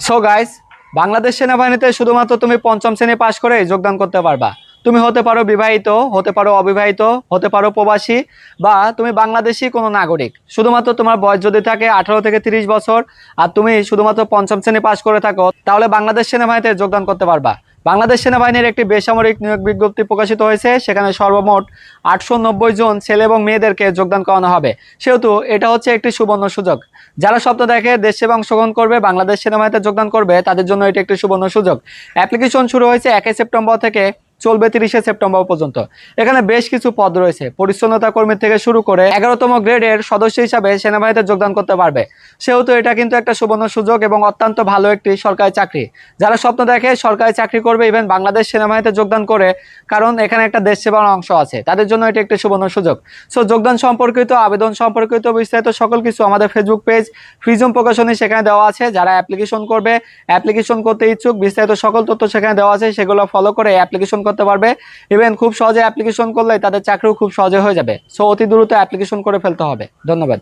So guys, Bangladesh সেনাবাহিনীতে শুধুমাত্র তুমি পঞ্চম শ্রেণী পাশ করে যোগদান করতে পারবা। তুমি হতে পারো বিবাহিত, হতে পারো অবিবাহিত, হতে পারো প্রবাসী, বা তুমি বাংলাদেশি কোনো নাগরিক। শুধুমাত্র তোমার বয়স যদি থাকে 18 থেকে 30 বছর আর তুমি শুধুমাত্র পঞ্চম শ্রেণী পাশ করে থাকো, তাহলে বাংলাদেশ সেনাবাহিনীতে যোগদান করতে পারবা। বাংলাদেশ সেনাবাহিনীর একটি বেসামরিক নিয়োগ বিজ্ঞপ্তি প্রকাশিত হয়েছে, সেখানে সর্বমোট 890 জন ছেলে এবং মেয়েদেরকে যোগদান করানো হবে। সেহেতু এটা হচ্ছে একটি সুবর্ণ সুযোগ। যারা স্বপ্ন দেখে দেশ সেবা অংশগ্রহণ করবে, বাংলাদেশ সেনাবাহিনীতে যোগদান করবে, তাদের জন্য এটি একটি সুবর্ণ সুযোগ। অ্যাপ্লিকেশন শুরু হয়েছে 1 সেপ্টেম্বর থেকে, চলবে 30 সেপ্টেম্বর পর্যন্ত। এখানে বেশ কিছু পদ রয়েছে। পরিচ্ছন্নতা কর্মী থেকে শুরু করে 11তম গ্রেডের সদস্য হিসাবে সেনাবাহিনীতে যোগদান করতে পারবে। সেহেতু এটা কিন্তু একটা সুবর্ণ সুযোগ এবং অত্যন্ত ভালো একটি সরকারি চাকরি। যারা স্বপ্ন দেখে সরকারি চাকরি করবে, ইভেন বাংলাদেশ সেনাবাহিনীতে যোগদান করে, কারণ এখানে একটা দেশ সেবার অংশ আছে, তাদের জন্য এটি একটি সুবর্ণ সুযোগ। সো যোগদান সম্পর্কিত, আবেদন সম্পর্কিত বিস্তারিত সকল কিছু আমাদের ফেসবুক পেজ ফ্রিজম প্রকাশনী সেখানে দেওয়া আছে। যারা অ্যাপ্লিকেশন করবে, অ্যাপ্লিকেশন করতে ইচ্ছুক, বিস্তারিত সকল তথ্য সেখানে দেওয়া আছে, সেগুলো ফলো করে অ্যাপ্লিকেশন করতে পারবে। ইভেন খুব সহজে অ্যাপ্লিকেশন করলে তাদের চাকরিও খুব সহজে হয়ে যাবে। সো অতি দ্রুত অ্যাপ্লিকেশন করে ফেলতে হবে। ধন্যবাদ।